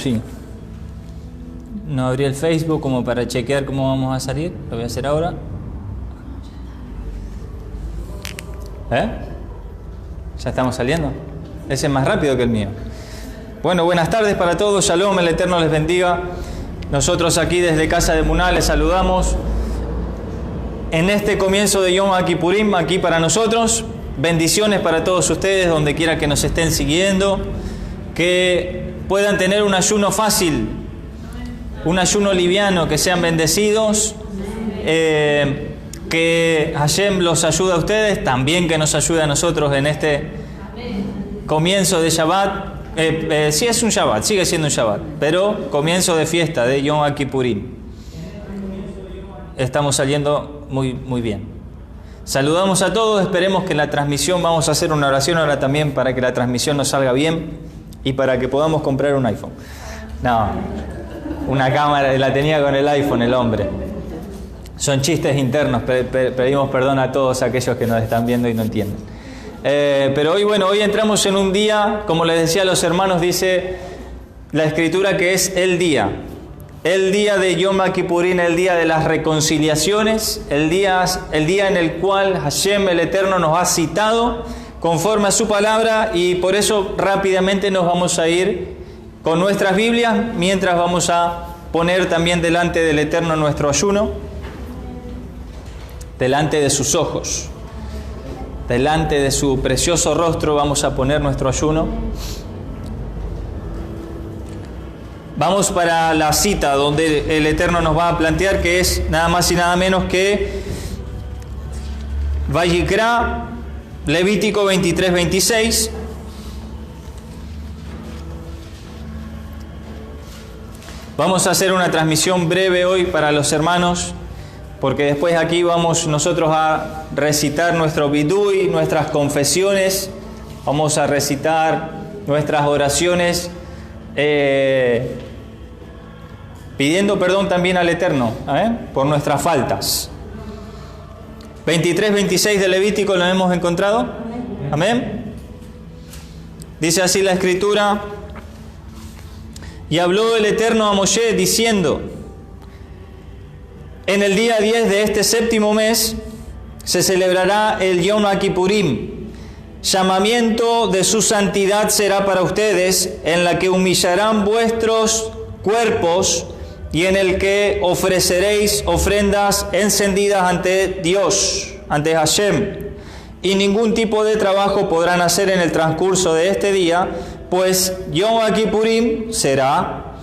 sí. No abrí el Facebook como para chequear cómo vamos a salir. Lo voy a hacer ahora. ¿Ya estamos saliendo? Ese es más rápido que el mío. Bueno, buenas tardes para todos. Shalom, el Eterno les bendiga. Nosotros aquí desde Casa de Emuná les saludamos en este comienzo de Yom Kippurim, aquí para nosotros. Bendiciones para todos ustedes, donde quiera que nos estén siguiendo. Que puedan tener un ayuno fácil, un ayuno liviano, que sean bendecidos. Que Hashem los ayude a ustedes, también que nos ayude a nosotros en este comienzo de Shabbat. Sí es un Shabbat, sigue siendo un Shabbat, pero comienzo de fiesta de Yom Kippurim. Estamos saliendo muy bien. Saludamos a todos, esperemos que la transmisión, vamos a hacer una oración ahora también para que la transmisión nos salga bien y para que podamos comprar un iPhone. No, una cámara, la tenía con el iPhone el hombre. Son chistes internos, pedimos perdón a todos aquellos que nos están viendo y no entienden. Pero hoy entramos en un día, como les decía a los hermanos, dice la Escritura que es el día de Yom Kippurim, el día de las reconciliaciones, el día en el cual Hashem, el Eterno, nos ha citado conforme a su palabra, y por eso rápidamente nos vamos a ir con nuestras Biblias, mientras vamos a poner también delante del Eterno nuestro ayuno, delante de sus ojos, delante de su precioso rostro vamos a poner nuestro ayuno. Vamos para la cita donde el Eterno nos va a plantear, que es nada más y nada menos que Vayikra, Levítico 23-26. Vamos a hacer una transmisión breve hoy para los hermanos, porque después aquí vamos nosotros a recitar nuestro vidui, nuestras confesiones, vamos a recitar nuestras oraciones, pidiendo perdón también al Eterno por nuestras faltas. 23-26 de Levítico, ¿lo hemos encontrado? Amén. Dice así la Escritura: y habló el Eterno a Moshe diciendo: en el día 10 de este séptimo mes se celebrará el Yom Kippurim. Llamamiento de su santidad será para ustedes, en la que humillarán vuestros cuerpos y en el que ofreceréis ofrendas encendidas ante Dios, ante Hashem. Y ningún tipo de trabajo podrán hacer en el transcurso de este día, pues Yom Kippurim será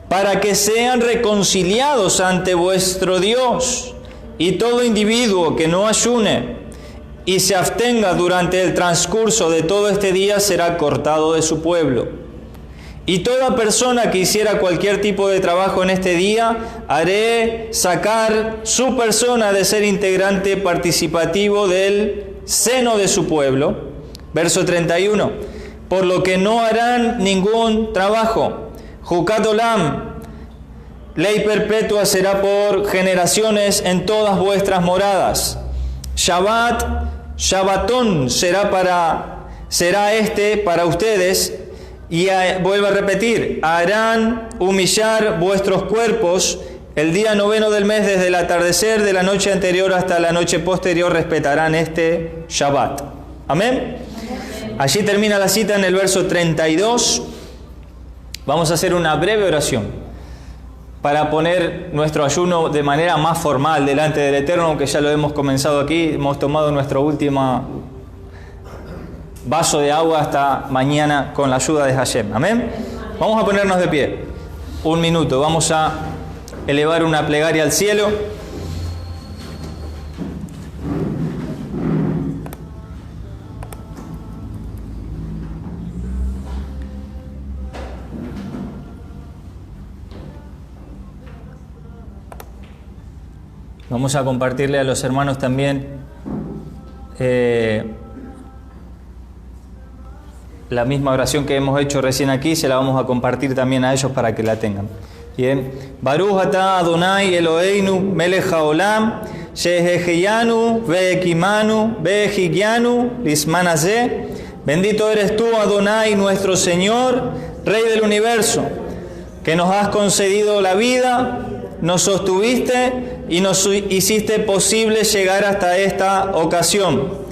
para que sean reconciliados ante vuestro Dios, y todo individuo que no ayune y se abstenga durante el transcurso de todo este día será cortado de su pueblo. Y toda persona que hiciera cualquier tipo de trabajo en este día, haré sacar su persona de ser integrante participativo del seno de su pueblo. Verso 31. Por lo que no harán ningún trabajo. Jucat Olam, ley perpetua será por generaciones en todas vuestras moradas. Shabbatón será para ustedes. Y vuelvo a repetir: harán humillar vuestros cuerpos el día 9 del mes, desde el atardecer de la noche anterior hasta la noche posterior, respetarán este Shabbat. Amén. Allí termina la cita en el verso 32. Vamos a hacer una breve oración para poner nuestro ayuno de manera más formal delante del Eterno, aunque ya lo hemos comenzado aquí. Hemos tomado nuestro último vaso de agua hasta mañana con la ayuda de Hashem. Amén. Vamos a ponernos de pie un minuto, vamos a elevar una plegaria al cielo. Vamos a compartirle a los hermanos también la misma oración que hemos hecho recién aquí, se la vamos a compartir también a ellos para que la tengan. Bien. Baruch atah Adonai Eloheinu melech haolam shehecheyanu veekimanu veehigyanu lisman hazeh. Bendito eres tú, Adonai, nuestro Señor, Rey del universo, que nos has concedido la vida, nos sostuviste y nos hiciste posible llegar hasta esta ocasión.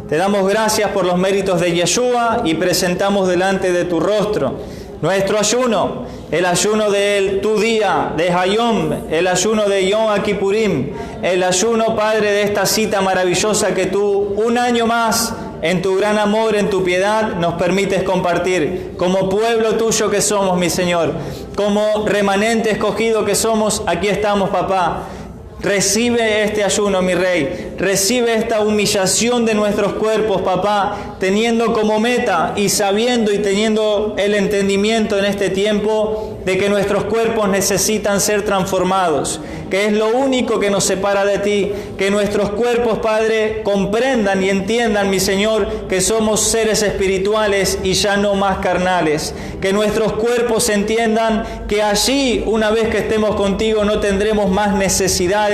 Te damos gracias por los méritos de Yeshua y presentamos delante de tu rostro nuestro ayuno, el ayuno de tu día, de Hayom, el ayuno de Yom Kippurim, el ayuno, Padre, de esta cita maravillosa que tú, un año más, en tu gran amor, en tu piedad, nos permites compartir. Como pueblo tuyo que somos, mi Señor, como remanente escogido que somos, aquí estamos, papá. Recibe este ayuno, mi Rey. Recibe esta humillación de nuestros cuerpos, papá, teniendo como meta y sabiendo y teniendo el entendimiento en este tiempo de que nuestros cuerpos necesitan ser transformados, que es lo único que nos separa de ti, que nuestros cuerpos, Padre, comprendan y entiendan, mi Señor, que somos seres espirituales y ya no más carnales, que nuestros cuerpos entiendan que allí, una vez que estemos contigo, no tendremos más necesidades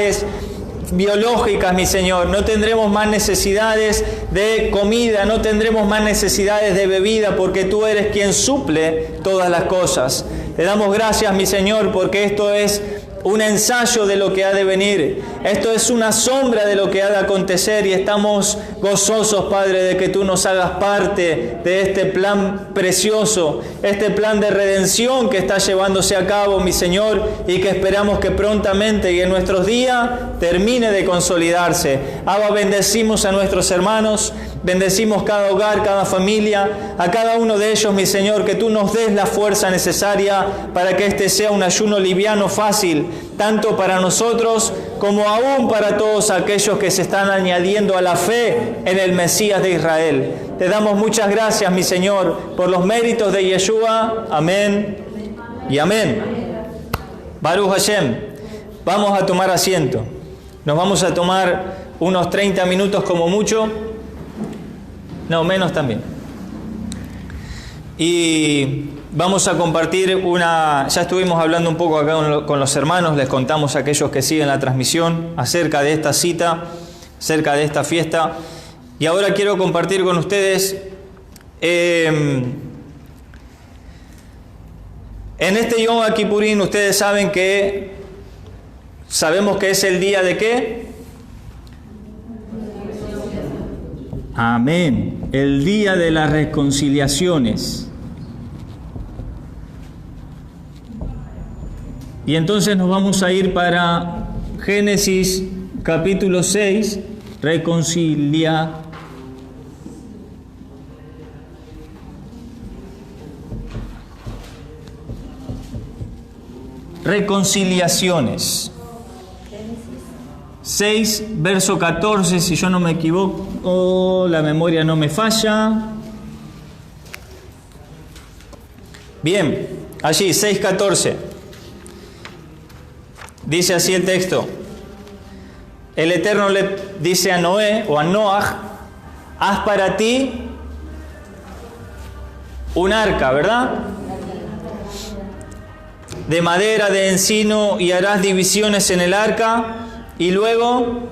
biológicas, mi Señor, no tendremos más necesidades de comida, no tendremos más necesidades de bebida, porque tú eres quien suple todas las cosas. Te damos gracias, mi Señor, porque esto es un ensayo de lo que ha de venir. Esto es una sombra de lo que ha de acontecer y estamos gozosos, Padre, de que tú nos hagas parte de este plan precioso, este plan de redención que está llevándose a cabo, mi Señor, y que esperamos que prontamente y en nuestros días termine de consolidarse. Abba, bendecimos a nuestros hermanos, bendecimos cada hogar, cada familia, a cada uno de ellos, mi Señor, que tú nos des la fuerza necesaria para que este sea un ayuno liviano, fácil, tanto para nosotros como aún para todos aquellos que se están añadiendo a la fe en el Mesías de Israel. Te damos muchas gracias, mi Señor, por los méritos de Yeshua. Amén y amén. Baruch Hashem. Vamos a tomar asiento. Nos vamos a tomar unos 30 minutos como mucho. No, menos también. Y vamos a compartir ya estuvimos hablando un poco acá con los hermanos, les contamos a aquellos que siguen la transmisión acerca de esta cita, acerca de esta fiesta. Y ahora quiero compartir con ustedes, en este Yom Kippurim, ustedes sabemos que es el día de ¿qué? Amén. El día de las reconciliaciones. Y entonces nos vamos a ir para Génesis capítulo 6, reconciliaciones. 6, verso 14, si yo no me equivoco, la memoria no me falla. Bien, allí, 6:14. Dice así el texto. El Eterno le dice a Noé o a Noaj: haz para ti un arca, ¿verdad? De madera, de encino, y harás divisiones en el arca, y luego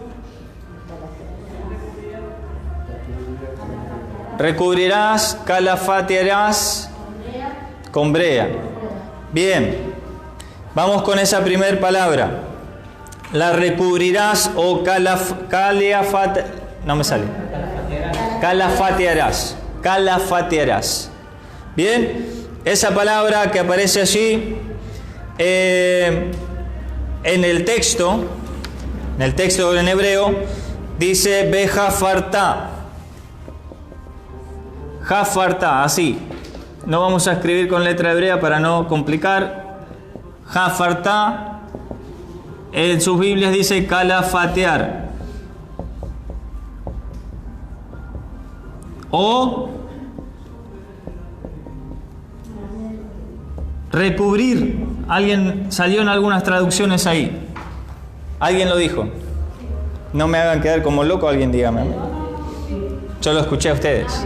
recubrirás, calafatearás con brea. Bien. Vamos con esa primera palabra. La recubrirás o calafatearás. Calafatearás. Bien, esa palabra que aparece allí en el texto en hebreo, dice bejafartá. Jafartá, así. No vamos a escribir con letra hebrea para no complicar. Jafartá, en sus Biblias dice calafatear o recubrir. Alguien salió en algunas traducciones ahí. Alguien lo dijo. No me hagan quedar como loco, alguien dígame. Yo lo escuché a ustedes.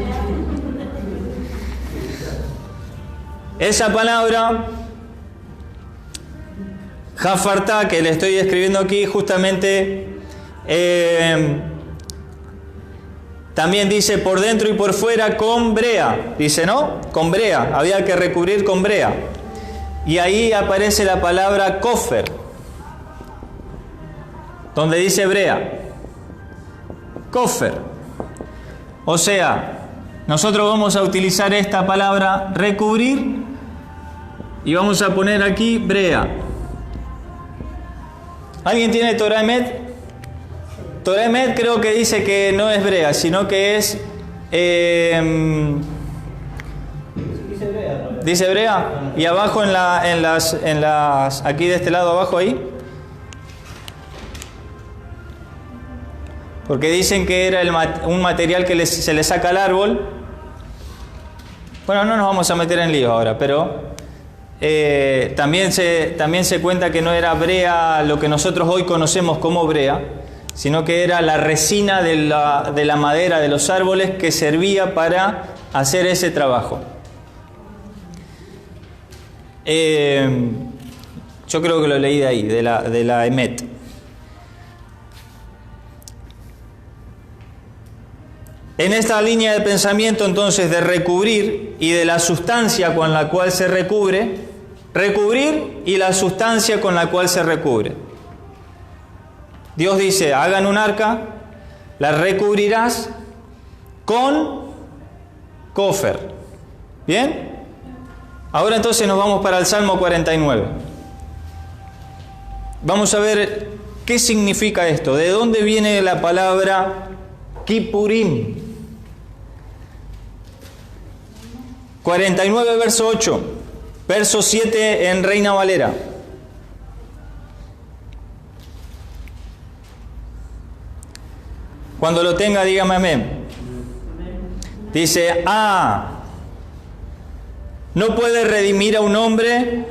Esa palabra Jafartá, que le estoy escribiendo aquí, justamente también dice por dentro y por fuera con brea. Dice, ¿no? Con brea. Había que recubrir con brea. y ahí aparece la palabra kofer, donde dice brea. Kofer. O sea, nosotros vamos a utilizar esta palabra recubrir y vamos a poner aquí brea. ¿Alguien tiene Torah Emet? Torah Emet creo que dice que no es brea, sino que es... dice brea. Y abajo en las aquí de este lado abajo ahí. Porque dicen que era un material que se le saca al árbol. Bueno, no nos vamos a meter en lío ahora, pero también se cuenta que no era brea lo que nosotros hoy conocemos como brea, sino que era la resina de la madera de los árboles que servía para hacer ese trabajo. Yo creo que lo leí de ahí, de la Emet. En esta línea de pensamiento entonces de recubrir y de la sustancia con la cual se recubre, recubrir y la sustancia con la cual se recubre. Dios dice, hagan un arca, la recubrirás con kofer. ¿Bien? Ahora entonces nos vamos para el Salmo 49. Vamos a ver qué significa esto, de dónde viene la palabra Kippurim. 49, verso 8, verso 7 en Reina Valera. Cuando lo tenga, dígame amén. Dice, no puede redimir a un hombre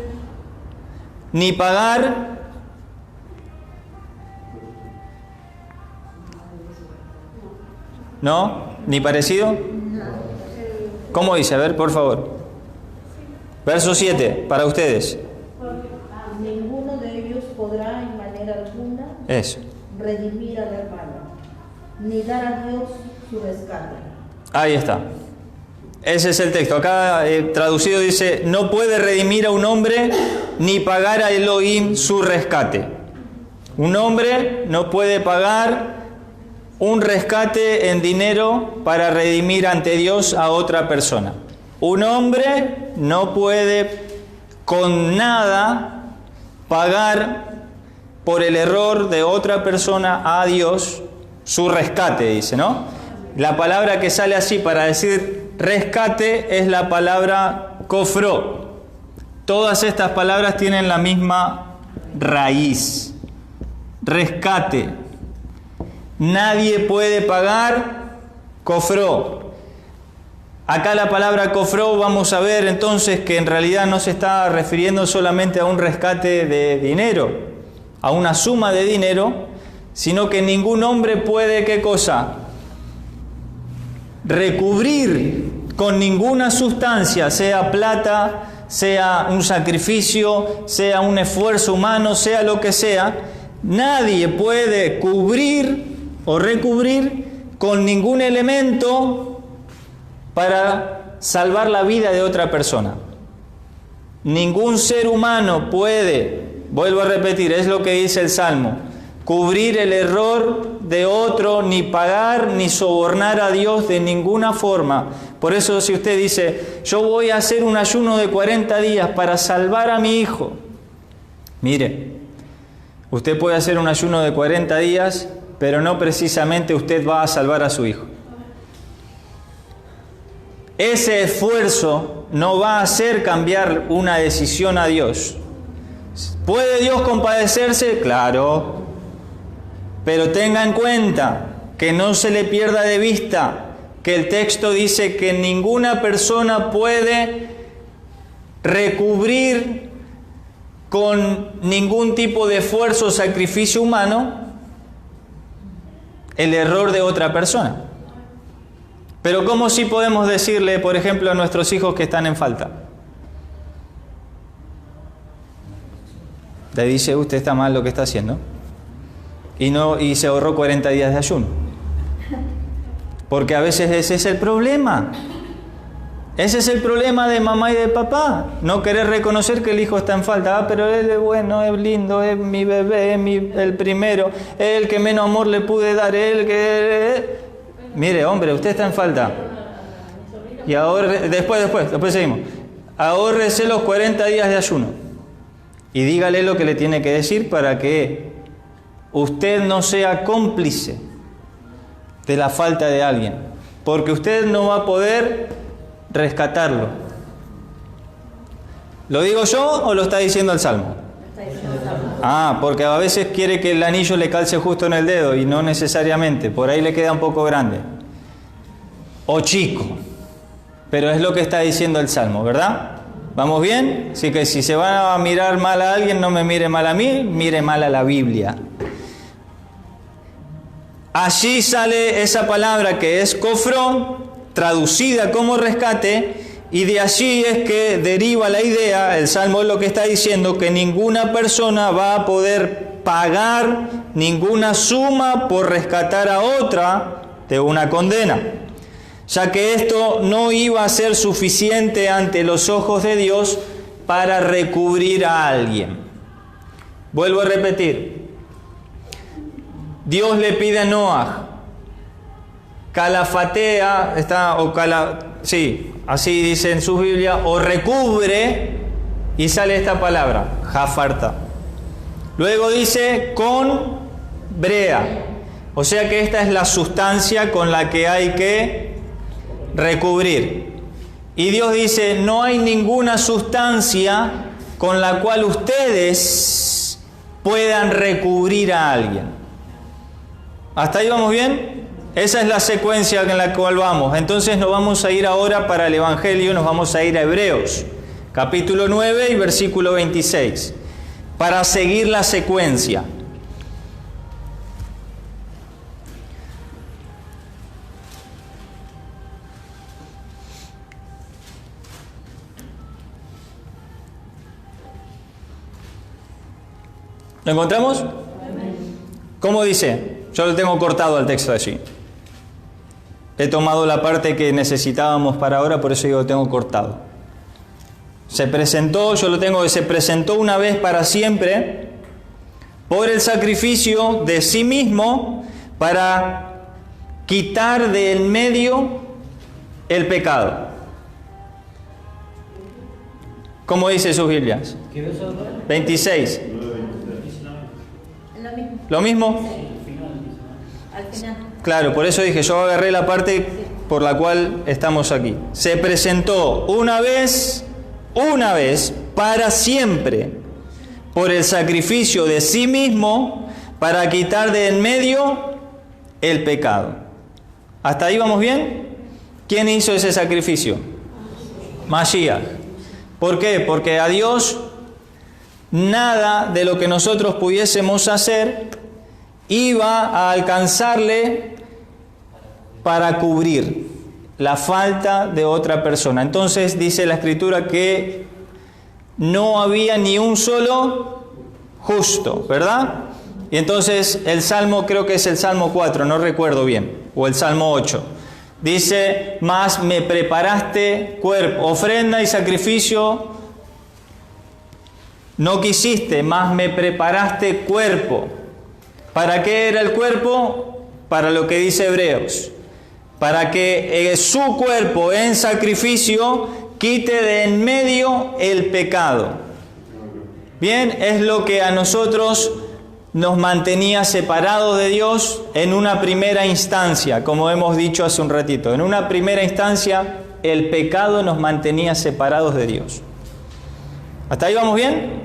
ni pagar ¿no? ¿Ni parecido? ¿Cómo dice? A ver, por favor. Verso 7, para ustedes. Ninguno de ellos podrá en manera alguna redimir al hermano, ni dar a Dios su rescate. Ahí está. Ese es el texto. Acá traducido dice, no puede redimir a un hombre ni pagar a Elohim su rescate. Un hombre no puede pagar un rescate en dinero para redimir ante Dios a otra persona. Un hombre no puede con nada pagar por el error de otra persona a Dios su rescate, dice, ¿no? La palabra que sale así para decir rescate es la palabra kofró. Todas estas palabras tienen la misma raíz. Rescate. Nadie puede pagar kofró. Acá la palabra kofró vamos a ver entonces que en realidad no se está refiriendo solamente a un rescate de dinero, a una suma de dinero, sino que ningún hombre puede, ¿qué cosa? Recubrir con ninguna sustancia, sea plata, sea un sacrificio, sea un esfuerzo humano, sea lo que sea, nadie puede cubrir o recubrir con ningún elemento para salvar la vida de otra persona. Ningún ser humano puede, vuelvo a repetir, es lo que dice el Salmo, cubrir el error de otro, ni pagar, ni sobornar a Dios de ninguna forma. Por eso si usted dice, yo voy a hacer un ayuno de 40 días para salvar a mi hijo. Mire, usted puede hacer un ayuno de 40 días, pero no precisamente usted va a salvar a su hijo. Ese esfuerzo no va a hacer cambiar una decisión a Dios. ¿Puede Dios compadecerse? Claro. Pero tenga en cuenta que no se le pierda de vista que el texto dice que ninguna persona puede recubrir con ningún tipo de esfuerzo o sacrificio humano el error de otra persona. Pero ¿cómo sí podemos decirle, por ejemplo, a nuestros hijos que están en falta? Le dice, usted está mal lo que está haciendo. Y se ahorró 40 días de ayuno. Porque a veces ese es el problema. Ese es el problema de mamá y de papá. No querer reconocer que el hijo está en falta. Pero él es bueno, es lindo, es mi bebé, es el primero, es el que menos amor le pude dar, Mire, hombre, usted está en falta. Y ahora, después seguimos. Ahórrese los 40 días de ayuno. Y dígale lo que le tiene que decir para que usted no sea cómplice de la falta de alguien. Porque usted no va a poder rescatarlo. ¿Lo digo yo o lo está diciendo el Salmo? Porque a veces quiere que el anillo le calce justo en el dedo y no necesariamente. Por ahí le queda un poco grande. O chico. Pero es lo que está diciendo el Salmo, ¿verdad? ¿Vamos bien? Así que si se va a mirar mal a alguien, no me mire mal a mí, mire mal a la Biblia. Allí sale esa palabra que es cofrón, traducida como rescate, y de allí es que deriva la idea, el Salmo es lo que está diciendo, que ninguna persona va a poder pagar ninguna suma por rescatar a otra de una condena, ya que esto no iba a ser suficiente ante los ojos de Dios para recubrir a alguien. Vuelvo a repetir, Dios le pide a Noah, calafatea, así dice en su Biblia, o recubre, y sale esta palabra, jafarta. Luego dice, con brea, o sea que esta es la sustancia con la que hay que recubrir. Y Dios dice, no hay ninguna sustancia con la cual ustedes puedan recubrir a alguien. ¿Hasta ahí vamos bien? Esa es la secuencia en la cual vamos. Entonces nos vamos a ir ahora para el Evangelio, nos vamos a ir a Hebreos, capítulo 9 y versículo 26, para seguir la secuencia. ¿Lo encontramos? ¿Cómo dice? Yo lo tengo cortado al texto allí. He tomado la parte que necesitábamos para ahora, por eso yo lo tengo cortado. Se presentó una vez para siempre por el sacrificio de sí mismo para quitar de en medio el pecado. ¿Cómo dice sus Biblias? 26. ¿Lo mismo? Al final. Claro, por eso dije, yo agarré la parte por la cual estamos aquí. Se presentó una vez, para siempre, por el sacrificio de sí mismo, para quitar de en medio el pecado. ¿Hasta ahí vamos bien? ¿Quién hizo ese sacrificio? Mashiach. ¿Por qué? Porque a Dios nada de lo que nosotros pudiésemos hacer iba a alcanzarle para cubrir la falta de otra persona. Entonces dice la Escritura que no había ni un solo justo, ¿verdad? Y entonces el Salmo, creo que es el Salmo 4, no recuerdo bien, o el Salmo 8, dice, mas me preparaste cuerpo, ofrenda y sacrificio no quisiste, mas me preparaste cuerpo. ¿Para qué era el cuerpo? Para lo que dice Hebreos. Para que su cuerpo en sacrificio quite de en medio el pecado. Bien, es lo que a nosotros nos mantenía separados de Dios en una primera instancia, como hemos dicho hace un ratito. En una primera instancia, el pecado nos mantenía separados de Dios. ¿Hasta ahí vamos bien?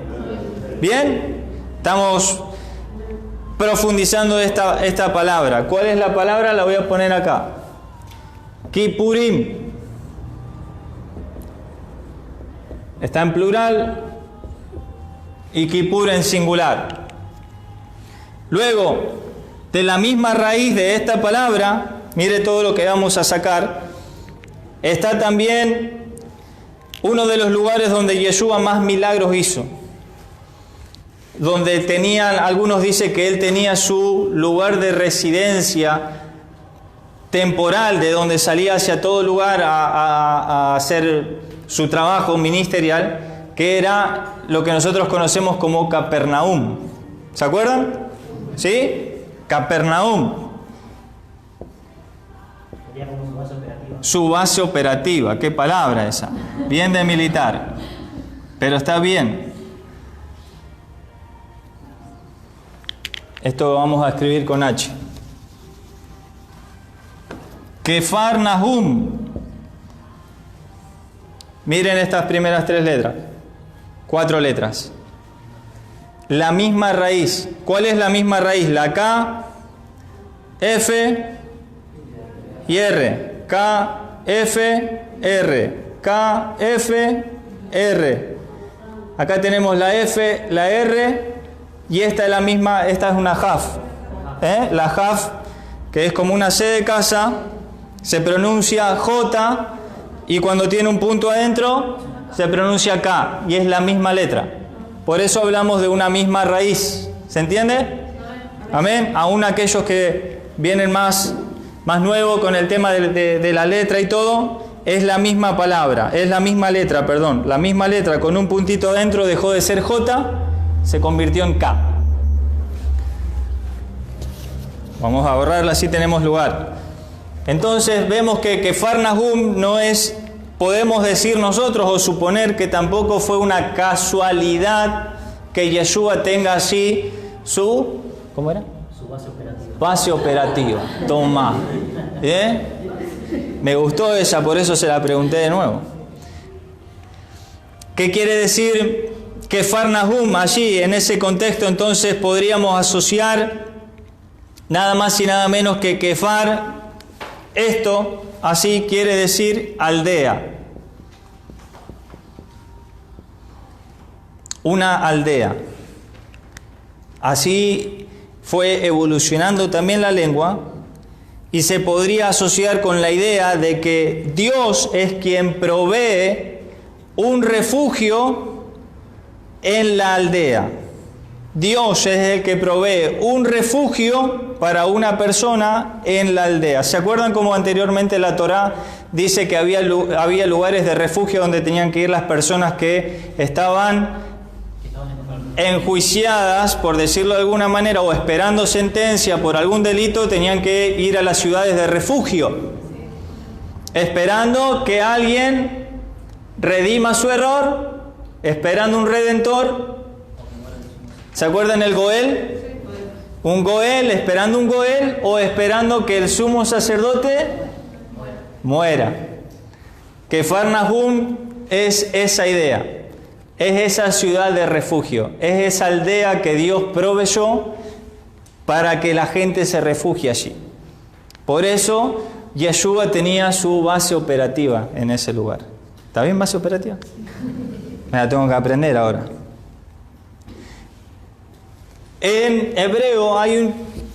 ¿Bien? Estamos profundizando esta palabra. ¿Cuál es la palabra? La voy a poner acá. Kippurim. Está en plural y Kippur en singular. Luego, de la misma raíz de esta palabra, mire todo lo que vamos a sacar, está también uno de los lugares donde Yeshua más milagros hizo. Donde algunos dicen que él tenía su lugar de residencia temporal de donde salía hacia todo lugar a hacer su trabajo ministerial, que era lo que nosotros conocemos como Capernaum. ¿Se acuerdan? ¿Sí? Capernaum. Su base operativa. ¿Qué palabra esa? Bien de militar. Pero está bien. Esto vamos a escribir con H. Kefar Nahum. Miren estas primeras 3 letras. 4 letras. La misma raíz. ¿Cuál es la misma raíz? La K, F y R. K, F, R. K, F, R. Acá tenemos la F, la R y esta es la misma, esta es una Jaf. La Jaf, que es como una C de casa, se pronuncia J y cuando tiene un punto adentro se pronuncia K y es la misma letra. Por eso hablamos de una misma raíz. ¿Se entiende? Amén. Aún aquellos que vienen más nuevos con el tema de la letra y todo, es la misma palabra, es la misma letra, perdón. La misma letra con un puntito adentro dejó de ser J, se convirtió en K. Vamos a borrarla, así tenemos lugar. Entonces vemos que Kefar Nahum no es, podemos decir nosotros o suponer que tampoco fue una casualidad que Yeshua tenga así su, ¿cómo era? Su base operativa. Base operativa. Toma. ¿Bien? Me gustó esa, por eso se la pregunté de nuevo. ¿Qué quiere decir Kefar Nahum allí? En ese contexto entonces podríamos asociar nada más y nada menos que Kefar. Esto así quiere decir aldea. Una aldea. Así fue evolucionando también la lengua y se podría asociar con la idea de que Dios es quien provee un refugio en la aldea. Dios es el que provee un refugio para una persona en la aldea. ¿Se acuerdan cómo anteriormente la Torá dice que había lugares de refugio donde tenían que ir las personas que estaban enjuiciadas, por decirlo de alguna manera, o esperando sentencia por algún delito? Tenían que ir a las ciudades de refugio, esperando que alguien redima su error, esperando un redentor. ¿Se acuerdan el Goel? Un Goel, esperando un Goel, o esperando que el sumo sacerdote muera. Kefar Nahum es esa idea. Es esa ciudad de refugio, es esa aldea que Dios proveyó para que la gente se refugie allí. Por eso Yeshua tenía su base operativa en ese lugar. ¿Está bien base operativa? Me la tengo que aprender ahora. En hebreo hay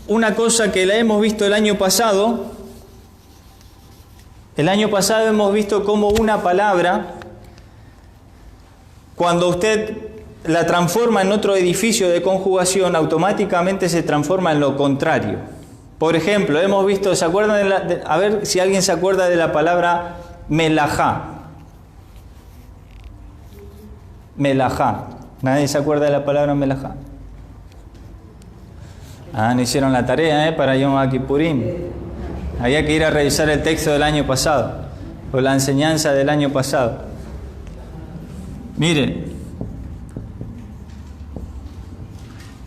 una cosa que la hemos visto el año pasado. El año pasado hemos visto cómo una palabra, cuando usted la transforma en otro edificio de conjugación, automáticamente se transforma en lo contrario. Por ejemplo, hemos visto, ¿se acuerdan a ver si alguien se acuerda de la palabra melajá? Melajá. ¿Nadie se acuerda de la palabra melajá? No hicieron la tarea, para Yom Kippurim. Había que ir a revisar el texto del año pasado, o la enseñanza del año pasado. Miren,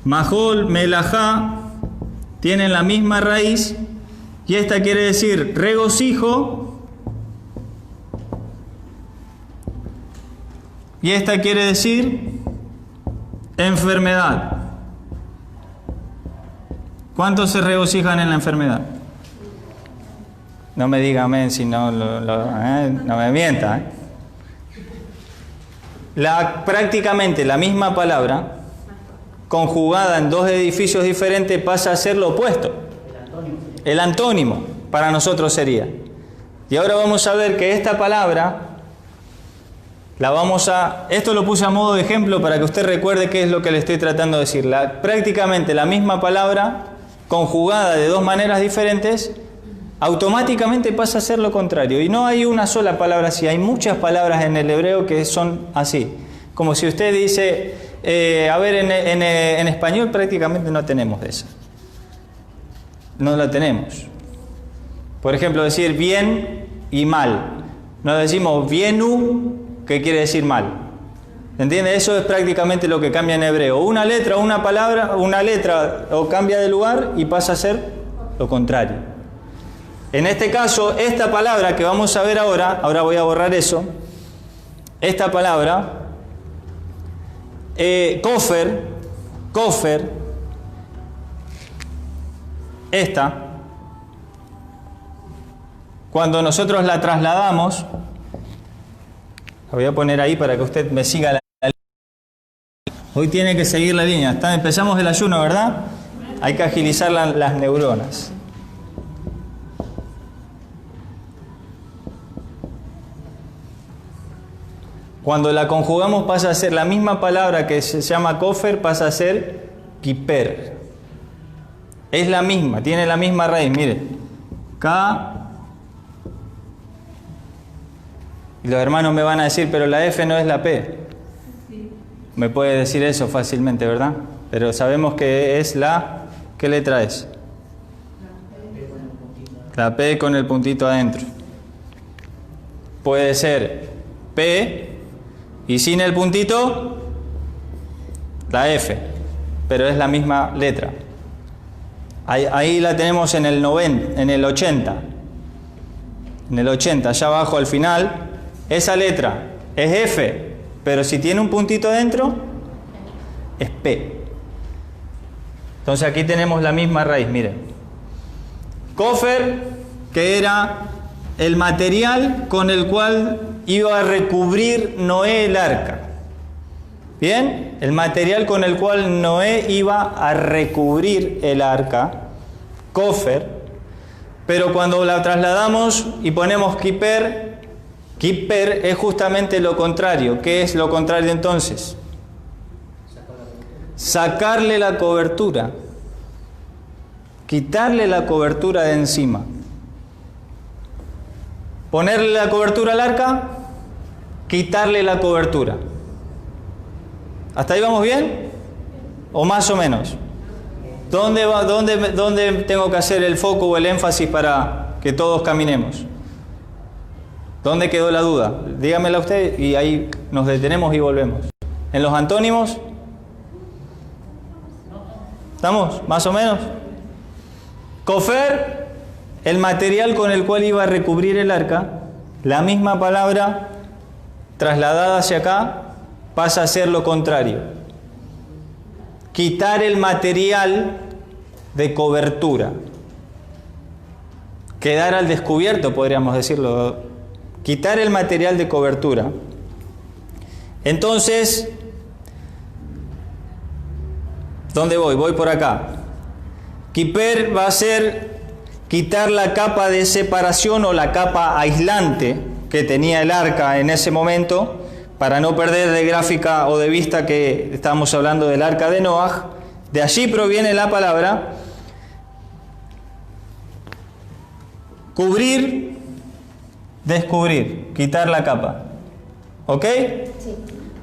Mahol, Melajá tienen la misma raíz y esta quiere decir regocijo y esta quiere decir enfermedad. ¿Cuántos se regocijan en la enfermedad? No me diga amén, si no, no me mienta. Prácticamente la misma palabra, conjugada en dos edificios diferentes, pasa a ser lo opuesto. El antónimo para nosotros sería. Y ahora vamos a ver que esta palabra, esto lo puse a modo de ejemplo para que usted recuerde qué es lo que le estoy tratando de decir. Prácticamente la misma palabra, conjugada de dos maneras diferentes, automáticamente pasa a ser lo contrario. Y no hay una sola palabra así, hay muchas palabras en el hebreo que son así. Como si usted dice, en español prácticamente no tenemos eso. No la tenemos. Por ejemplo, decir bien y mal. No decimos bienu, que quiere decir mal. ¿Entiende? Eso es prácticamente lo que cambia en hebreo. Una letra o una palabra, una letra o cambia de lugar y pasa a ser lo contrario. En este caso, esta palabra que vamos a ver ahora voy a borrar eso. Esta palabra, kofer, esta, cuando nosotros la trasladamos, la voy a poner ahí para que usted me siga la línea. Hoy tiene que seguir la línea. Empezamos el ayuno, ¿verdad? Hay que agilizar las neuronas. Cuando la conjugamos pasa a ser la misma palabra que se llama kofer, pasa a ser kiper. Es la misma, tiene la misma raíz, mire. K. Y los hermanos me van a decir, pero la F no es la P. Me puede decir eso fácilmente, ¿verdad? Pero sabemos que es la... ¿Qué letra es? La P con el puntito adentro. Puede ser P y sin el puntito, la F. Pero es la misma letra. Ahí la tenemos en el 90, en el 80. En el 80, allá abajo al final. Esa letra es F, pero si tiene un puntito adentro, es P. Entonces aquí tenemos la misma raíz, miren. Kofer, que era el material con el cual iba a recubrir Noé el arca. ¿Bien? El material con el cual Noé iba a recubrir el arca, kofer, pero cuando la trasladamos y ponemos kiper, kiper es justamente lo contrario. ¿Qué es lo contrario entonces? Sacarle la cobertura. Quitarle la cobertura de encima. Ponerle la cobertura al arca, quitarle la cobertura. ¿Hasta ahí vamos bien? ¿O más o menos? ¿Dónde tengo que hacer el foco o el énfasis para que todos caminemos? ¿Dónde quedó la duda? Dígamela usted y ahí nos detenemos y volvemos. ¿En los antónimos? ¿Estamos? ¿Más o menos? Kofer, el material con el cual iba a recubrir el arca, la misma palabra trasladada hacia acá pasa a ser lo contrario. Quitar el material de cobertura. Quedar al descubierto, podríamos decirlo. Quitar el material de cobertura. Entonces, ¿dónde voy? Voy por acá. Kiper va a ser quitar la capa de separación o la capa aislante que tenía el arca en ese momento, para no perder de gráfica o de vista que estamos hablando del arca de Noaj. De allí proviene la palabra cubrir, descubrir, quitar la capa. ¿Ok? Sí.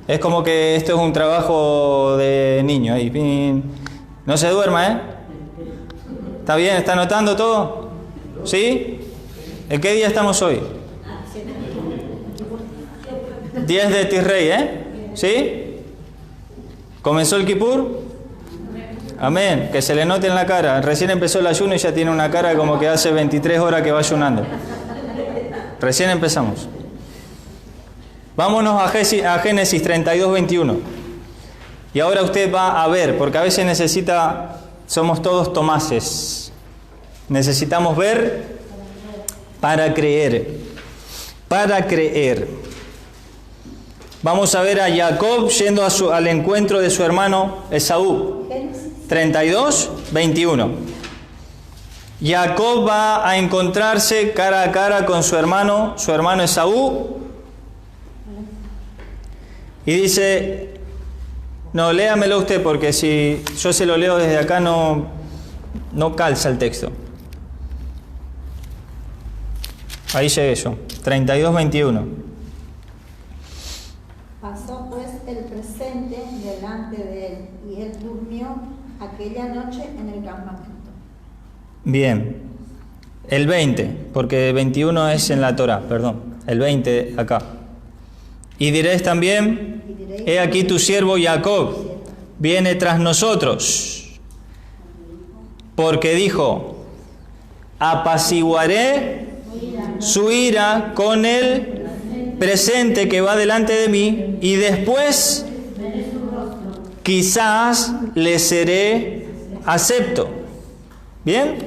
Es como que esto es un trabajo de niño ahí. No se duerma, ¿eh? ¿Está bien? ¿Está anotando todo? ¿Sí? ¿En qué día estamos hoy? 10 de Tisrei, ¿eh? ¿Sí? ¿Comenzó el Kipur? Amén. Que se le note en la cara. Recién empezó el ayuno y ya tiene una cara como que hace 23 horas que va ayunando. Recién empezamos. Vámonos a Génesis 32, 21. Y ahora usted va a ver, porque a veces somos todos Tomases. Necesitamos ver para creer. Para creer. Vamos a ver a Jacob yendo al encuentro de su hermano Esaú. 32, 21. Jacob va a encontrarse cara a cara con su hermano Esaú. Y dice, no, léamelo usted, porque si yo se lo leo desde acá no calza el texto. Ahí llegué yo. 32:21. Pasó pues el presente delante de él, y él durmió aquella noche en el campamento. Bien. El 20, porque 21 es en la Torá, perdón. El 20 acá. Y diréis también, he aquí tu siervo Jacob viene tras nosotros, porque dijo, apaciguaré su ira con el presente que va delante de mí, y después quizás le seré acepto. Bien,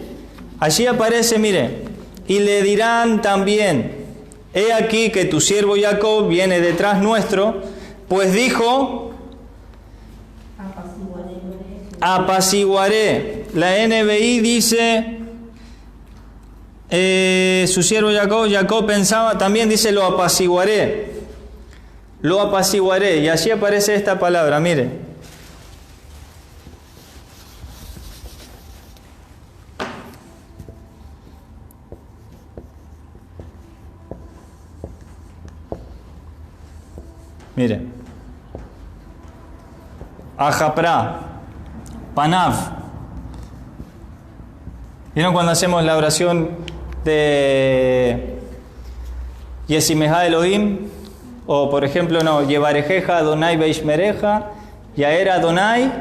allí aparece, mire, y le dirán también, he aquí que tu siervo Jacob viene detrás nuestro, pues dijo, apaciguaré. La NBI dice, su siervo Jacob pensaba, también dice, lo apaciguaré. Lo apaciguaré. Y allí aparece esta palabra, mire. Mire, Ajapra, Panav. ¿Vieron cuando hacemos la oración de Yesimeja Elohim? O por ejemplo, no, Yevarejeja Adonai Beishmereja, Yaera Adonai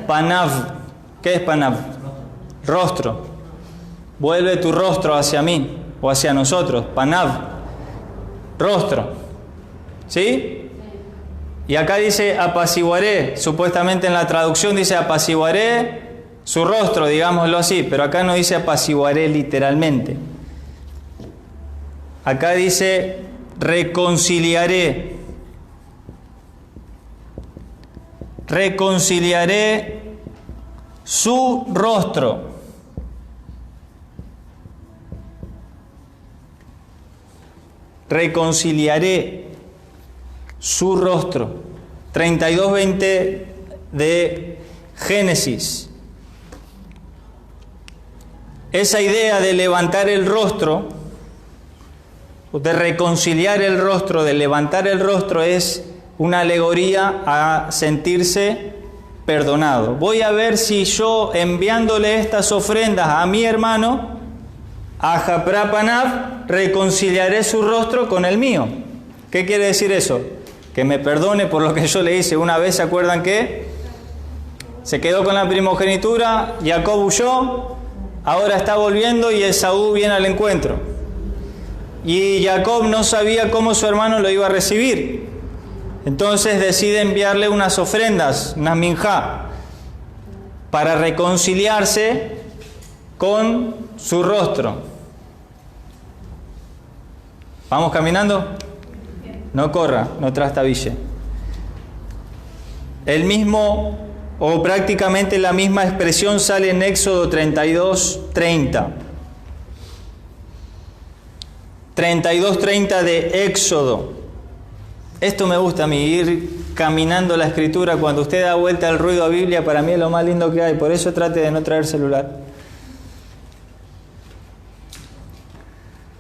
Panav. ¿Qué es Panav? Rostro. Vuelve tu rostro hacia mí o hacia nosotros. Panav, rostro. ¿Sí? Y acá dice apaciguaré, supuestamente en la traducción dice apaciguaré su rostro, digámoslo así, pero acá no dice apaciguaré literalmente. Acá dice reconciliaré. Reconciliaré su rostro. Reconciliaré su rostro. 32:20 de Génesis. Esa idea de levantar el rostro, de reconciliar el rostro, de levantar el rostro, es una alegoría a sentirse perdonado. Voy a ver si yo, enviándole estas ofrendas a mi hermano, a Japra Panav, reconciliaré su rostro con el mío. ¿Qué quiere decir eso? Que me perdone por lo que yo le hice. Una vez, ¿se acuerdan que se quedó con la primogenitura? Jacob huyó, ahora está volviendo y Esaú viene al encuentro. Y Jacob no sabía cómo su hermano lo iba a recibir. Entonces decide enviarle unas ofrendas, unas minjá, para reconciliarse con su rostro. ¿Vamos caminando? No corra, no trastabille. El mismo, o prácticamente la misma expresión sale en Éxodo 32:30. 32:30 de Éxodo. Esto me gusta a mí, ir caminando la escritura. Cuando usted da vuelta al ruido a Biblia, para mí es lo más lindo que hay. Por eso trate de no traer celular.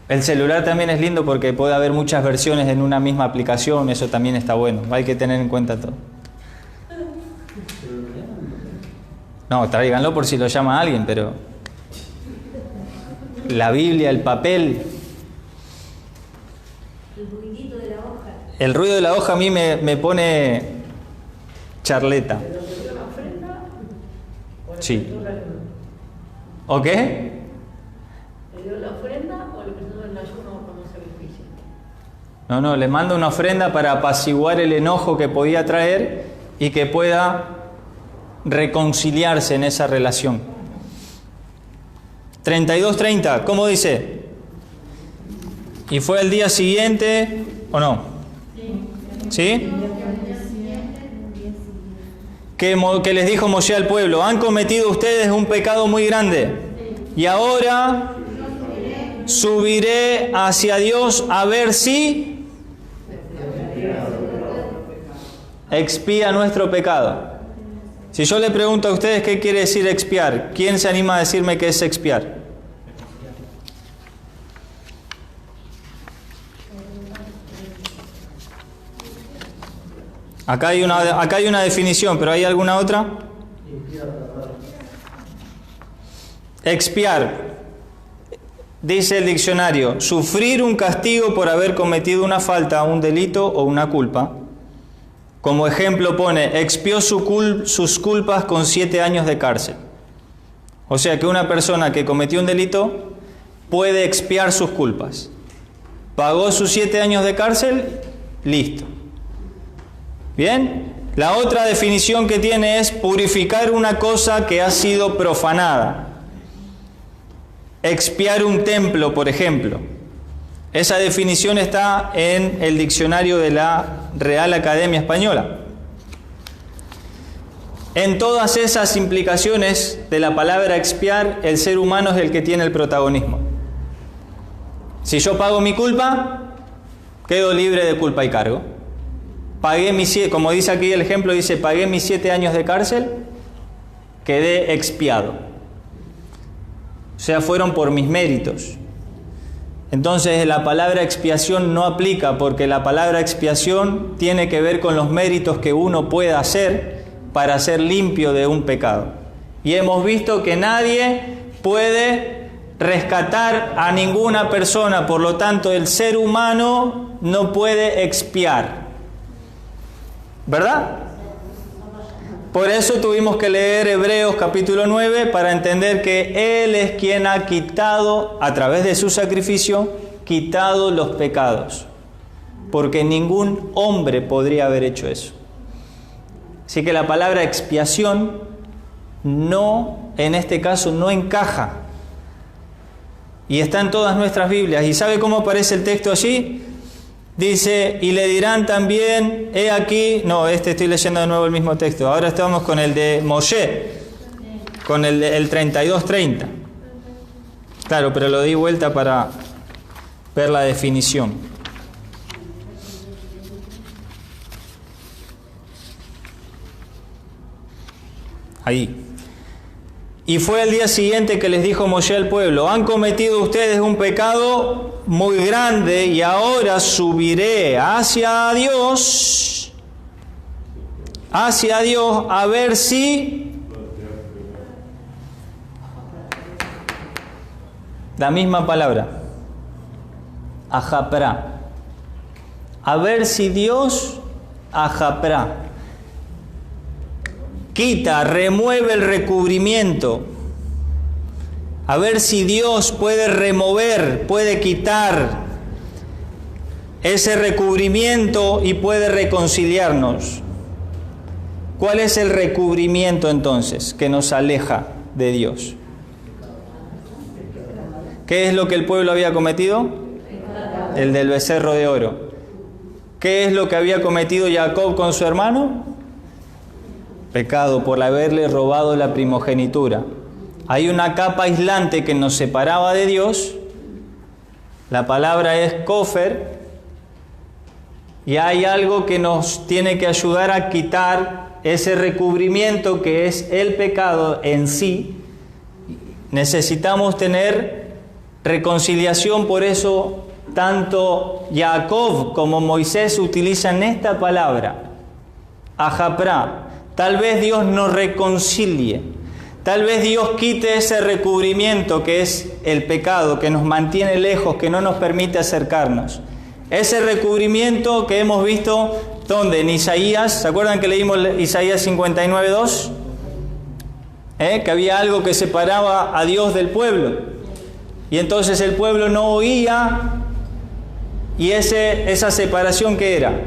El celular también es lindo porque puede haber muchas versiones en una misma aplicación. Eso también está bueno. Hay que tener en cuenta todo. No, tráiganlo por si lo llama alguien, pero la Biblia, el papel. El ruido de la hoja a mí me pone charleta. Sí. ¿O qué? ¿Le dio la ofrenda o le presentó el ayuno como sacrificio? No, le mando una ofrenda para apaciguar el enojo que podía traer y que pueda reconciliarse en esa relación. 32:30, ¿cómo dice? ¿Y fue el día siguiente o no? ¿Sí? Que les dijo Moshe al pueblo: han cometido ustedes un pecado muy grande y ahora subiré hacia Dios a ver si expía nuestro pecado. Si yo le pregunto a ustedes qué quiere decir expiar, ¿quién se anima a decirme qué es expiar? Acá hay una definición, pero ¿hay alguna otra? Expiar. Dice el diccionario, sufrir un castigo por haber cometido una falta, un delito o una culpa. Como ejemplo pone, expió sus culpas con 7 años de cárcel. O sea que una persona que cometió un delito puede expiar sus culpas. Pagó sus 7 años de cárcel, listo. ¿Bien? La otra definición que tiene es purificar una cosa que ha sido profanada. Expiar un templo, por ejemplo. Esa definición está en el diccionario de la Real Academia Española. En todas esas implicaciones de la palabra expiar, el ser humano es el que tiene el protagonismo. Si yo pago mi culpa, quedo libre de culpa y cargo. Pagué como dice aquí el ejemplo, dice, pagué mis 7 años de cárcel, quedé expiado. O sea, fueron por mis méritos. Entonces la palabra expiación no aplica, porque la palabra expiación tiene que ver con los méritos que uno pueda hacer para ser limpio de un pecado. Y hemos visto que nadie puede rescatar a ninguna persona, por lo tanto el ser humano no puede expiar. ¿Verdad? Por eso tuvimos que leer Hebreos capítulo 9 para entender que Él es quien ha quitado, a través de su sacrificio, quitado los pecados. Porque ningún hombre podría haber hecho eso. Así que la palabra expiación no, en este caso, no encaja. Y está en todas nuestras Biblias. ¿Y sabe cómo aparece el texto allí? Dice, y le dirán también, he aquí, no, estoy leyendo de nuevo el mismo texto, ahora estamos con el de Moshe, con el 32:30. Claro, pero lo di vuelta para ver la definición. Ahí. Y fue el día siguiente que les dijo Moshe al pueblo, han cometido ustedes un pecado muy grande y ahora subiré hacia Dios, a ver si... La misma palabra, ajaprá. A ver si Dios, ajaprá, quita, remueve el recubrimiento. A ver si Dios puede remover, puede quitar ese recubrimiento y puede reconciliarnos. ¿Cuál es el recubrimiento entonces que nos aleja de Dios? ¿Qué es lo que el pueblo había cometido? El del becerro de oro. ¿Qué es lo que había cometido Jacob con su hermano? Pecado por haberle robado la primogenitura. Hay una capa aislante que nos separaba de Dios. La palabra es kofer. Y hay algo que nos tiene que ayudar a quitar ese recubrimiento que es el pecado en sí. Necesitamos tener reconciliación, por eso tanto Jacob como Moisés utilizan esta palabra, ajaprá. Tal vez Dios nos reconcilie, tal vez Dios quite ese recubrimiento que es el pecado, que nos mantiene lejos, que no nos permite acercarnos. Ese recubrimiento que hemos visto, ¿dónde? En Isaías, ¿se acuerdan que leímos Isaías 59:2? Que había algo que separaba a Dios del pueblo. Y entonces el pueblo no oía, y esa separación, ¿qué era?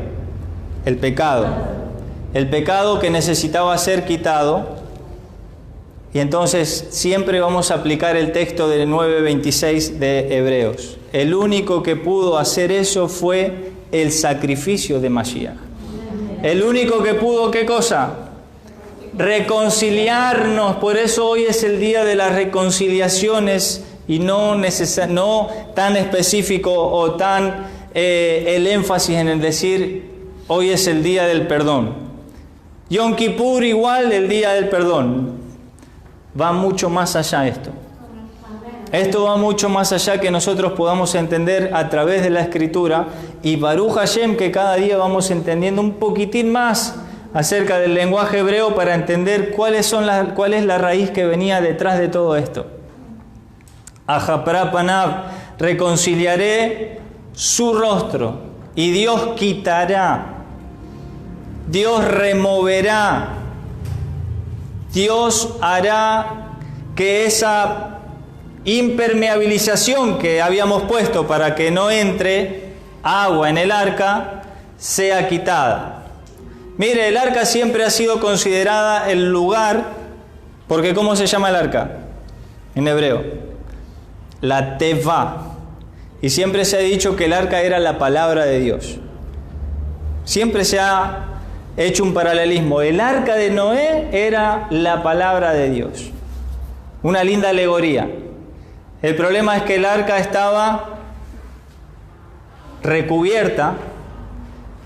El pecado. El pecado que necesitaba ser quitado. Y entonces siempre vamos a aplicar el texto del 9:26 de Hebreos. El único que pudo hacer eso fue el sacrificio de Mashiach. El único que pudo, ¿qué cosa? Reconciliarnos. Por eso hoy es el día de las reconciliaciones y no tan específico o tan el énfasis en el decir hoy es el día del perdón. Yom Kippur igual, el día del perdón. Va mucho más allá esto. Esto va mucho más allá que nosotros podamos entender a través de la Escritura, y Baruch Hashem que cada día vamos entendiendo un poquitín más acerca del lenguaje hebreo para entender cuál es la raíz que venía detrás de todo esto. Ajapra panav, reconciliaré su rostro, y Dios quitará, Dios removerá, Dios hará que esa impermeabilización que habíamos puesto para que no entre agua en el arca sea quitada. Mire, el arca siempre ha sido considerada el lugar, porque ¿cómo se llama el arca en hebreo? La teva. Y siempre se ha dicho que el arca era la palabra de Dios. Siempre se ha hecho un paralelismo. El arca de Noé era la palabra de Dios. Una linda alegoría. El problema es que el arca estaba recubierta,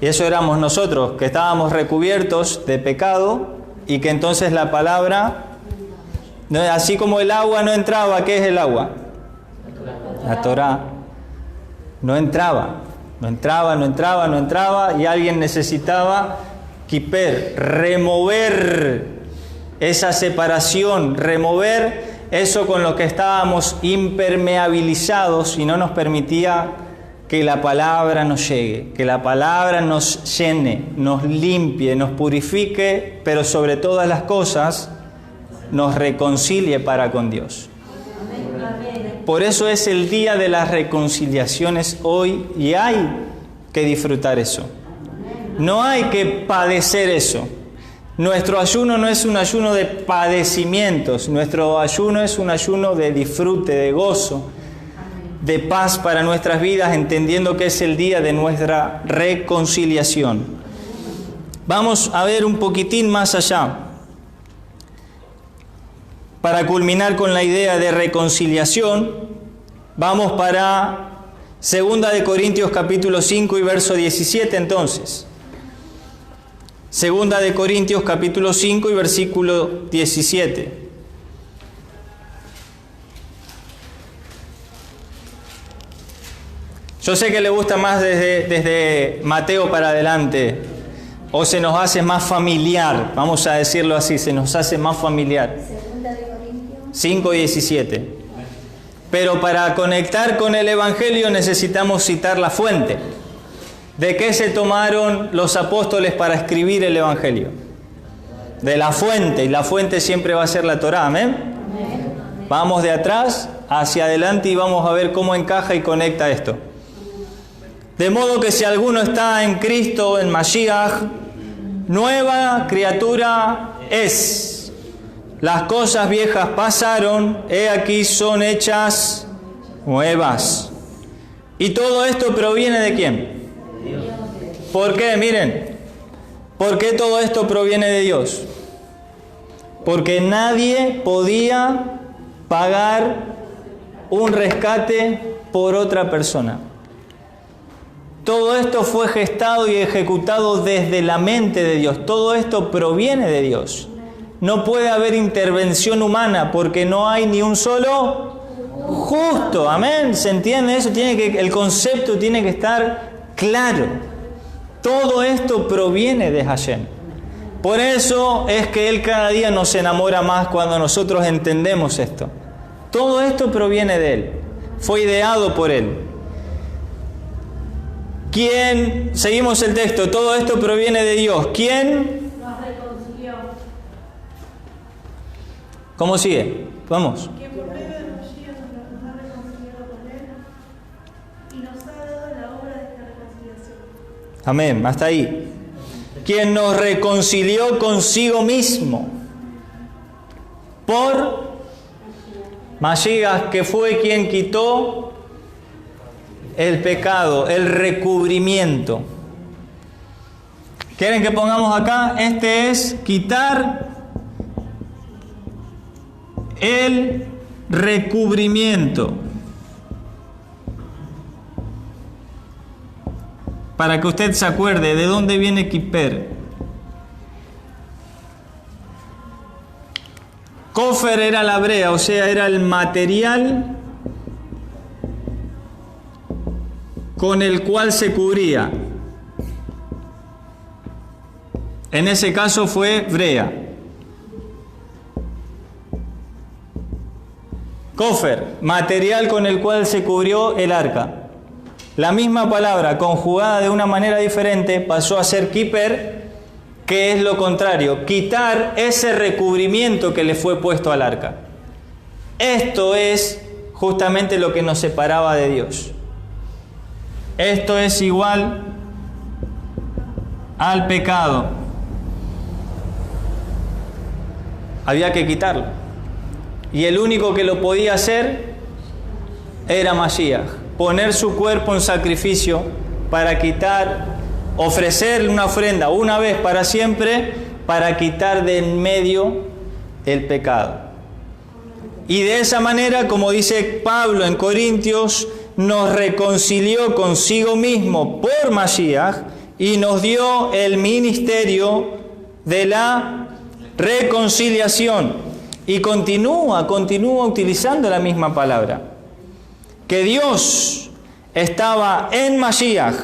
y eso éramos nosotros, que estábamos recubiertos de pecado, y que entonces la palabra, así como el agua no entraba, ¿qué es el agua? La Torá. No entraba, y alguien necesitaba kiper, remover esa separación, remover eso con lo que estábamos impermeabilizados y no nos permitía que la palabra nos llegue, que la palabra nos llene, nos limpie, nos purifique, pero sobre todas las cosas nos reconcilie para con Dios. Por eso es el día de las reconciliaciones hoy, y hay que disfrutar eso. No hay que padecer eso. Nuestro ayuno no es un ayuno de padecimientos, nuestro ayuno es un ayuno de disfrute, de gozo, de paz para nuestras vidas, entendiendo que es el día de nuestra reconciliación. Vamos a ver un poquitín más allá, para culminar con la idea de reconciliación. Vamos para 2 de Corintios capítulo 5 y verso 17 entonces. 2 de Corintios capítulo 5 y versículo 17. Yo sé que le gusta más desde Mateo para adelante, o se nos hace más familiar, vamos a decirlo así, se nos hace más familiar. 5 y 17. Pero para conectar con el Evangelio necesitamos citar la fuente. ¿De qué se tomaron los apóstoles para escribir el Evangelio? De la fuente, y la fuente siempre va a ser la Torá, ¿amén? Vamos de atrás hacia adelante y vamos a ver cómo encaja y conecta esto. De modo que si alguno está en Cristo, en Mashiach, nueva criatura es. Las cosas viejas pasaron, he aquí son hechas nuevas. Y todo esto proviene ¿de quién? ¿Por qué? Miren, ¿por qué todo esto proviene de Dios? Porque nadie podía pagar un rescate por otra persona. Todo esto fue gestado y ejecutado desde la mente de Dios. Todo esto proviene de Dios. No puede haber intervención humana porque no hay ni un solo justo. Amén. ¿Se entiende eso? El concepto tiene que estar claro. Todo esto proviene de Hashem. Por eso es que Él cada día nos enamora más cuando nosotros entendemos esto. Todo esto proviene de Él. Fue ideado por Él. ¿Quién? Seguimos el texto. Todo esto proviene de Dios. ¿Quién? Nos reconcilió. ¿Cómo sigue? Vamos. Que por medio de Mashiach nos ha reconciliado con Él y nos ha dado la obra de esta reconciliación. Amén. Hasta ahí. Quien nos reconcilió consigo mismo por Mashiach, que fue quien quitó el pecado, el recubrimiento. ¿Quieren que pongamos acá? Este es quitar el recubrimiento. Para que usted se acuerde de dónde viene kiper. Kofer era la brea, o sea, era el material con el cual se cubría. En ese caso fue brea. Kofer, material con el cual se cubrió el arca. La misma palabra, conjugada de una manera diferente, pasó a ser kiper, que es lo contrario, quitar ese recubrimiento que le fue puesto al arca. Esto es justamente lo que nos separaba de Dios. Esto es igual al pecado. Había que quitarlo. Y el único que lo podía hacer era Mashiach. Poner su cuerpo en sacrificio para quitar, ofrecerle una ofrenda una vez para siempre, para quitar de en medio el pecado. Y de esa manera, como dice Pablo en Corintios, nos reconcilió consigo mismo por Mashiach y nos dio el ministerio de la reconciliación. Y continúa utilizando la misma palabra. Que Dios estaba en Mashiach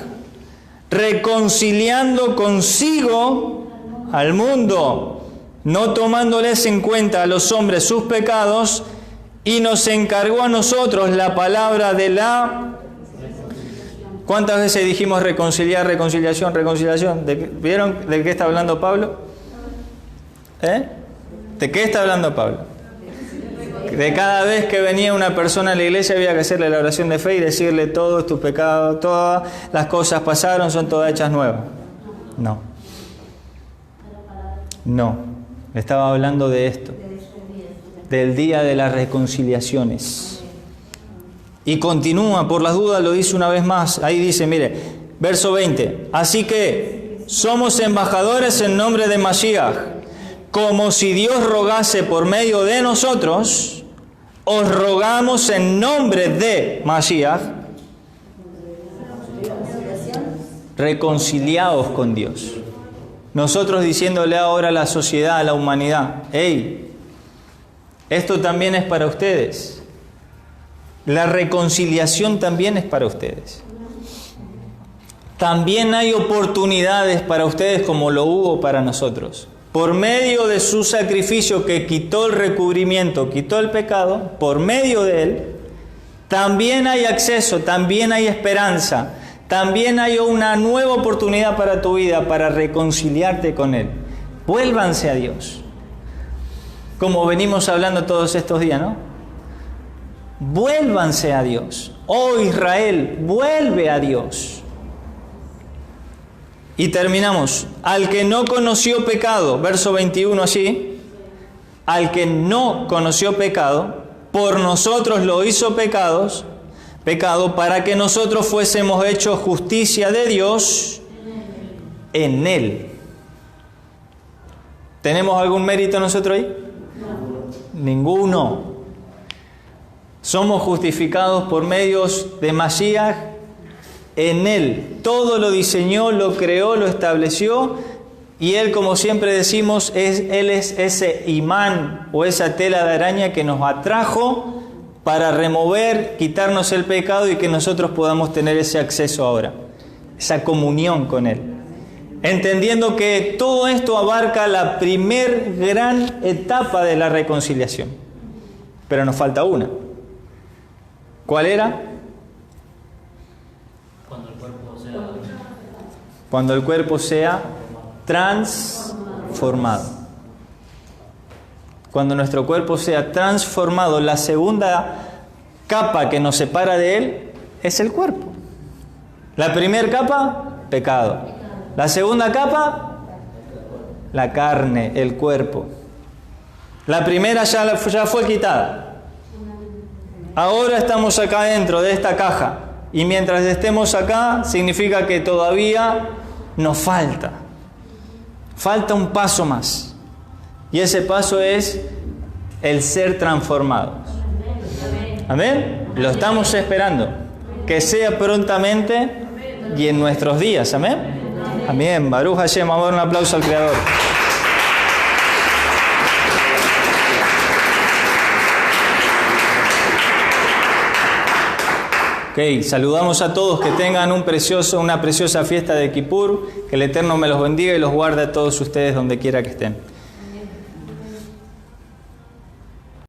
reconciliando consigo al mundo, no tomándoles en cuenta a los hombres sus pecados, y nos encargó a nosotros la palabra de la... ¿Cuántas veces dijimos reconciliar, reconciliación, reconciliación? ¿Vieron de qué está hablando Pablo? ¿De qué está hablando Pablo? De cada vez que venía una persona a la iglesia había que hacerle la oración de fe y decirle: todo es tu pecado, todas las cosas pasaron, son todas hechas nuevas. No. Estaba hablando de esto, del día de las reconciliaciones. Y continúa, por las dudas lo dice una vez más. Ahí dice, mire, verso 20. Así que somos embajadores en nombre de Mashiach, como si Dios rogase por medio de nosotros. Os rogamos en nombre de Mashiach, reconciliaos con Dios. Nosotros diciéndole ahora a la sociedad, a la humanidad: hey, esto también es para ustedes. La reconciliación también es para ustedes. También hay oportunidades para ustedes como lo hubo para nosotros. Por medio de su sacrificio que quitó el recubrimiento, quitó el pecado, por medio de él, también hay acceso, también hay esperanza, también hay una nueva oportunidad para tu vida, para reconciliarte con él. Vuélvanse a Dios. Como venimos hablando todos estos días, ¿no? Vuélvanse a Dios. Oh Israel, vuelve a Dios. Y terminamos. Al que no conoció pecado, verso 21 allí, al que no conoció pecado, por nosotros lo hizo pecado, para que nosotros fuésemos hechos justicia de Dios en él. ¿Tenemos algún mérito nosotros ahí? Ninguno. Somos justificados por medios de Mashiach en él. Todo lo diseñó, lo creó, lo estableció, y él, como siempre decimos, él es ese imán o esa tela de araña que nos atrajo para remover, quitarnos el pecado y que nosotros podamos tener ese acceso ahora, esa comunión con él. Entendiendo que todo esto abarca la primer gran etapa de la reconciliación. Pero nos falta una. ¿Cuál era? Cuando el cuerpo sea transformado. Cuando nuestro cuerpo sea transformado, la segunda capa que nos separa de él es el cuerpo. La primera capa, pecado. La segunda capa, la carne, el cuerpo. La primera ya fue quitada. Ahora estamos acá dentro de esta caja. Y mientras estemos acá, significa que todavía nos falta. Falta un paso más. Y ese paso es el ser transformado. ¿Amén? Lo estamos esperando. Que sea prontamente y en nuestros días. ¿Amén? Amén. Baruch Hashem. Vamos a dar un aplauso al Creador. Ok, saludamos a todos, que tengan una preciosa fiesta de Kippur, que el Eterno me los bendiga y los guarde a todos ustedes donde quiera que estén.